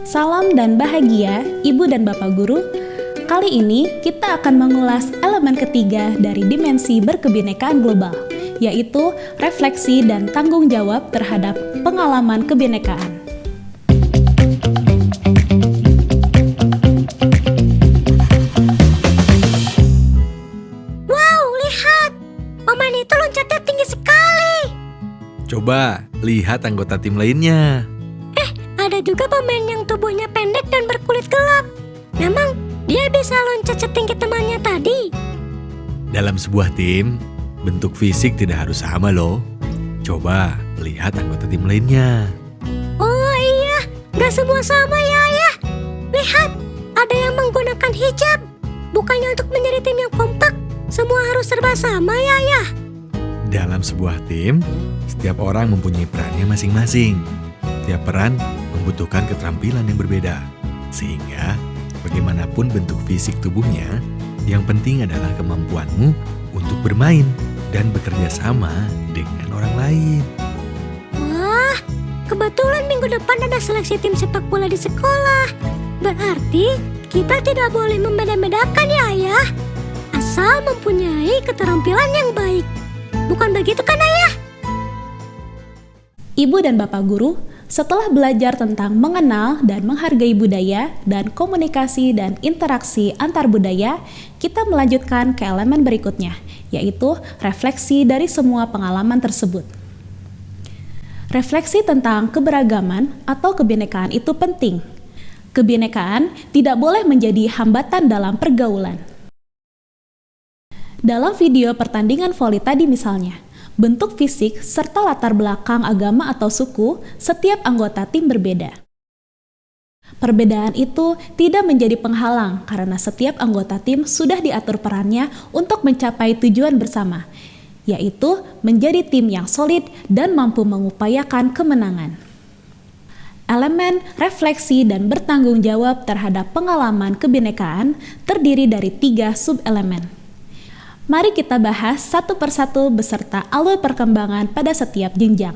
Salam dan bahagia, Ibu dan Bapak Guru. Kali ini kita akan mengulas elemen ketiga dari dimensi berkebinekaan global, yaitu refleksi dan tanggung jawab terhadap pengalaman kebinekaan. Wow, lihat! Pemain itu loncatnya tinggi sekali. Coba lihat anggota tim lainnya. Ada juga pemain yang tubuhnya pendek dan berkulit gelap. Memang dia bisa loncat setinggi temannya tadi? Dalam sebuah tim, bentuk fisik tidak harus sama loh. Coba lihat anggota tim lainnya. Oh iya, gak semua sama ya ayah. Lihat, ada yang menggunakan hijab. Bukannya untuk menjadi tim yang kompak, semua harus serba sama ya ayah. Dalam sebuah tim, setiap orang mempunyai perannya masing-masing. Tiap peran membutuhkan keterampilan yang berbeda. Sehingga, bagaimanapun bentuk fisik tubuhnya, yang penting adalah kemampuanmu untuk bermain dan bekerja sama dengan orang lain. Wah, kebetulan minggu depan ada seleksi tim sepak bola di sekolah. Berarti kita tidak boleh membeda-bedakan ya ayah. Asal mempunyai keterampilan yang baik. Bukan begitu kan ayah? Ibu dan Bapak Guru, setelah belajar tentang mengenal dan menghargai budaya dan komunikasi dan interaksi antar budaya, kita melanjutkan ke elemen berikutnya, yaitu refleksi dari semua pengalaman tersebut. Refleksi tentang keberagaman atau kebinekaan itu penting. Kebinekaan tidak boleh menjadi hambatan dalam pergaulan. Dalam video pertandingan voli tadi misalnya, bentuk fisik serta latar belakang agama atau suku setiap anggota tim berbeda. Perbedaan itu tidak menjadi penghalang karena setiap anggota tim sudah diatur perannya untuk mencapai tujuan bersama, yaitu menjadi tim yang solid dan mampu mengupayakan kemenangan. Elemen refleksi dan bertanggung jawab terhadap pengalaman kebinekaan terdiri dari 3 subelemen. Mari kita bahas satu persatu beserta alur perkembangan pada setiap jenjang.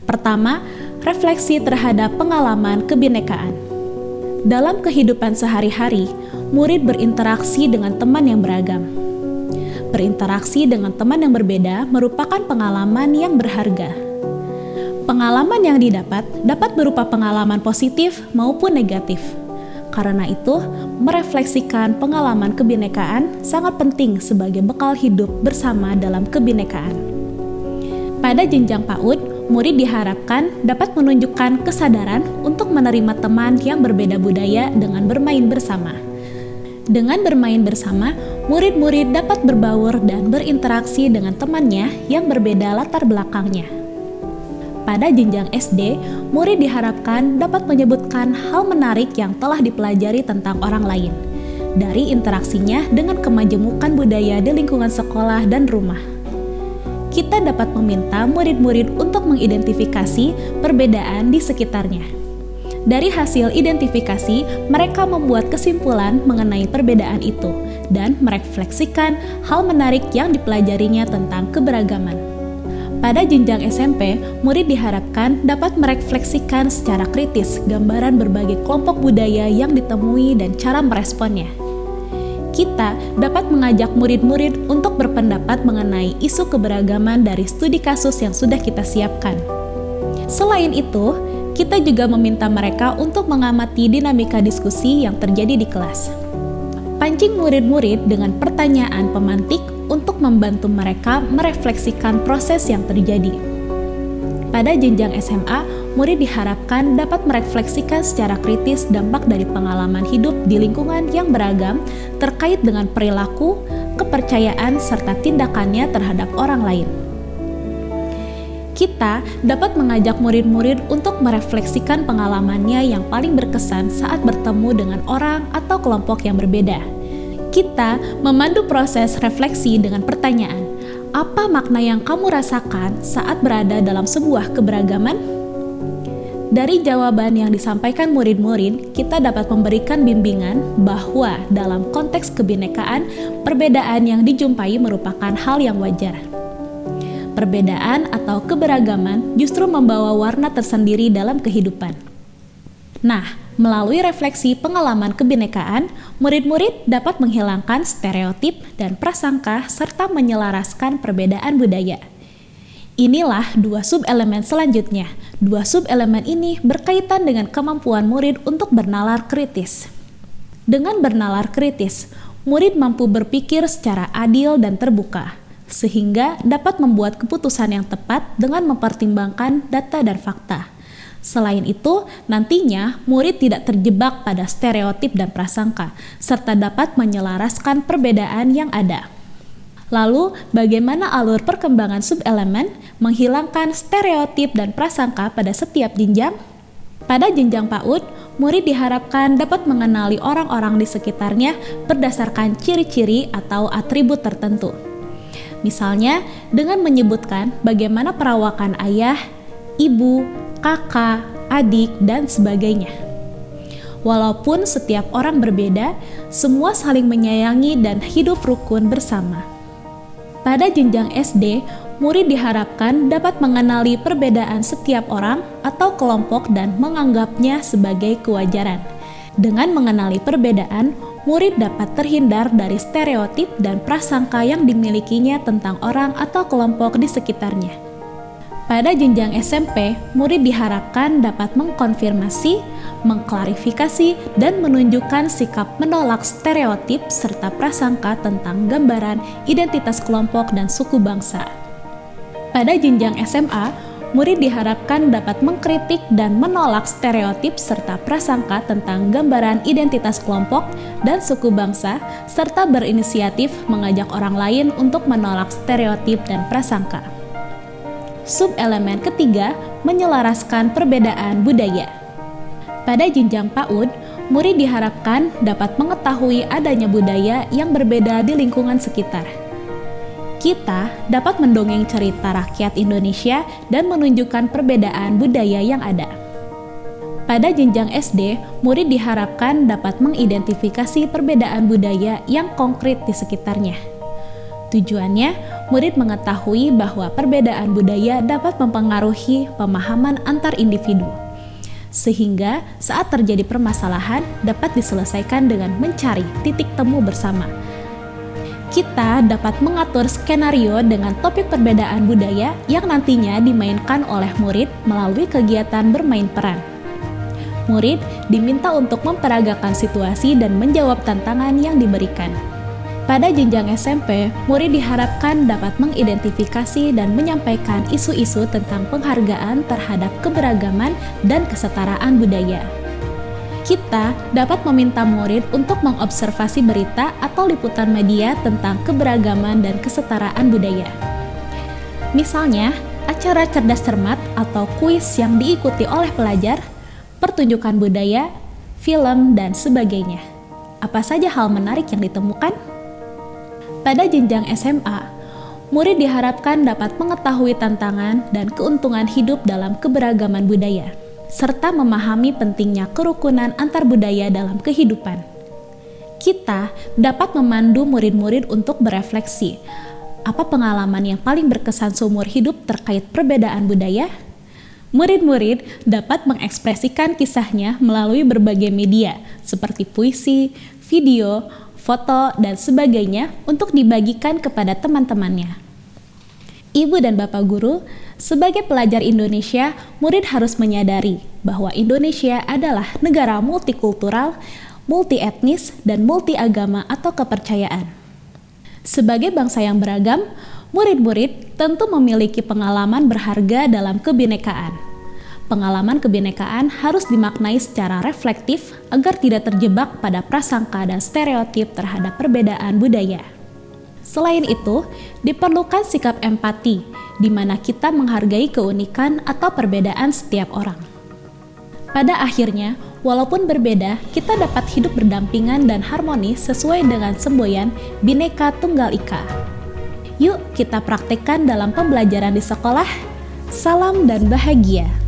Pertama, refleksi terhadap pengalaman kebinekaan. Dalam kehidupan sehari-hari, murid berinteraksi dengan teman yang beragam. Berinteraksi dengan teman yang berbeda merupakan pengalaman yang berharga. Pengalaman yang didapat dapat berupa pengalaman positif maupun negatif. Karena itu, merefleksikan pengalaman kebinekaan sangat penting sebagai bekal hidup bersama dalam kebinekaan. Pada jenjang PAUD, murid diharapkan dapat menunjukkan kesadaran untuk menerima teman yang berbeda budaya dengan bermain bersama. Dengan bermain bersama, murid-murid dapat berbaur dan berinteraksi dengan temannya yang berbeda latar belakangnya. Pada jenjang SD, murid diharapkan dapat menyebutkan hal menarik yang telah dipelajari tentang orang lain, dari interaksinya dengan kemajemukan budaya di lingkungan sekolah dan rumah. Kita dapat meminta murid-murid untuk mengidentifikasi perbedaan di sekitarnya. Dari hasil identifikasi, mereka membuat kesimpulan mengenai perbedaan itu dan merefleksikan hal menarik yang dipelajarinya tentang keberagaman. Pada jenjang SMP, murid diharapkan dapat merefleksikan secara kritis gambaran berbagai kelompok budaya yang ditemui dan cara meresponnya. Kita dapat mengajak murid-murid untuk berpendapat mengenai isu keberagaman dari studi kasus yang sudah kita siapkan. Selain itu, kita juga meminta mereka untuk mengamati dinamika diskusi yang terjadi di kelas. Pancing murid-murid dengan pertanyaan pemantik untuk membantu mereka merefleksikan proses yang terjadi. Pada jenjang SMA, murid diharapkan dapat merefleksikan secara kritis dampak dari pengalaman hidup di lingkungan yang beragam terkait dengan perilaku, kepercayaan, serta tindakannya terhadap orang lain. Kita dapat mengajak murid-murid untuk merefleksikan pengalamannya yang paling berkesan saat bertemu dengan orang atau kelompok yang berbeda. Kita memandu proses refleksi dengan pertanyaan, apa makna yang kamu rasakan saat berada dalam sebuah keberagaman? Dari jawaban yang disampaikan murid-murid, kita dapat memberikan bimbingan bahwa dalam konteks kebinekaan, perbedaan yang dijumpai merupakan hal yang wajar. perbedaan atau keberagaman justru membawa warna tersendiri dalam kehidupan. Nah, melalui refleksi pengalaman kebinekaan, murid-murid dapat menghilangkan stereotip dan prasangka serta menyelaraskan perbedaan budaya. Inilah dua subelemen selanjutnya. Dua subelemen ini berkaitan dengan kemampuan murid untuk bernalar kritis. Dengan bernalar kritis, murid mampu berpikir secara adil dan terbuka, sehingga dapat membuat keputusan yang tepat dengan mempertimbangkan data dan fakta. Selain itu, nantinya murid tidak terjebak pada stereotip dan prasangka, serta dapat menyelaraskan perbedaan yang ada. Lalu, bagaimana alur perkembangan subelemen menghilangkan stereotip dan prasangka pada setiap jenjang? Pada jenjang PAUD, murid diharapkan dapat mengenali orang-orang di sekitarnya berdasarkan ciri-ciri atau atribut tertentu. Misalnya, dengan menyebutkan bagaimana perawakan ayah, ibu, kakak, adik, dan sebagainya. Walaupun setiap orang berbeda, semua saling menyayangi dan hidup rukun bersama. Pada jenjang SD, murid diharapkan dapat mengenali perbedaan setiap orang atau kelompok dan menganggapnya sebagai kewajaran. Dengan mengenali perbedaan, murid dapat terhindar dari stereotip dan prasangka yang dimilikinya tentang orang atau kelompok di sekitarnya. Pada jenjang SMP, murid diharapkan dapat mengkonfirmasi, mengklarifikasi, dan menunjukkan sikap menolak stereotip serta prasangka tentang gambaran identitas kelompok dan suku bangsa. Pada jenjang SMA, murid diharapkan dapat mengkritik dan menolak stereotip serta prasangka tentang gambaran identitas kelompok dan suku bangsa, serta berinisiatif mengajak orang lain untuk menolak stereotip dan prasangka. Subelemen ketiga, menyelaraskan perbedaan budaya. Pada jenjang PAUD, murid diharapkan dapat mengetahui adanya budaya yang berbeda di lingkungan sekitar. Kita dapat mendongeng cerita rakyat Indonesia dan menunjukkan perbedaan budaya yang ada. Pada jenjang SD, murid diharapkan dapat mengidentifikasi perbedaan budaya yang konkret di sekitarnya. Tujuannya, murid mengetahui bahwa perbedaan budaya dapat mempengaruhi pemahaman antar individu, sehingga saat terjadi permasalahan dapat diselesaikan dengan mencari titik temu bersama. Kita dapat mengatur skenario dengan topik perbedaan budaya yang nantinya dimainkan oleh murid melalui kegiatan bermain peran. Murid diminta untuk memperagakan situasi dan menjawab tantangan yang diberikan. Pada jenjang SMP, murid diharapkan dapat mengidentifikasi dan menyampaikan isu-isu tentang penghargaan terhadap keberagaman dan kesetaraan budaya. Kita dapat meminta murid untuk mengobservasi berita atau liputan media tentang keberagaman dan kesetaraan budaya. Misalnya, acara cerdas cermat atau kuis yang diikuti oleh pelajar, pertunjukan budaya, film, dan sebagainya. Apa saja hal menarik yang ditemukan? Pada jenjang SMA, murid diharapkan dapat mengetahui tantangan dan keuntungan hidup dalam keberagaman budaya, serta memahami pentingnya kerukunan antar budaya dalam kehidupan. Kita dapat memandu murid-murid untuk berefleksi, apa pengalaman yang paling berkesan seumur hidup terkait perbedaan budaya? Murid-murid dapat mengekspresikan kisahnya melalui berbagai media, seperti puisi, video, foto, dan sebagainya untuk dibagikan kepada teman-temannya. Ibu dan Bapak Guru, sebagai pelajar Indonesia, murid harus menyadari bahwa Indonesia adalah negara multikultural, multietnis, dan multiagama atau kepercayaan. Sebagai bangsa yang beragam, murid-murid tentu memiliki pengalaman berharga dalam kebinekaan. Pengalaman kebinekaan harus dimaknai secara reflektif agar tidak terjebak pada prasangka dan stereotip terhadap perbedaan budaya. Selain itu, diperlukan sikap empati, di mana kita menghargai keunikan atau perbedaan setiap orang. Pada akhirnya, walaupun berbeda, kita dapat hidup berdampingan dan harmonis sesuai dengan semboyan Bhinneka Tunggal Ika. Yuk kita praktekkan dalam pembelajaran di sekolah. Salam dan bahagia.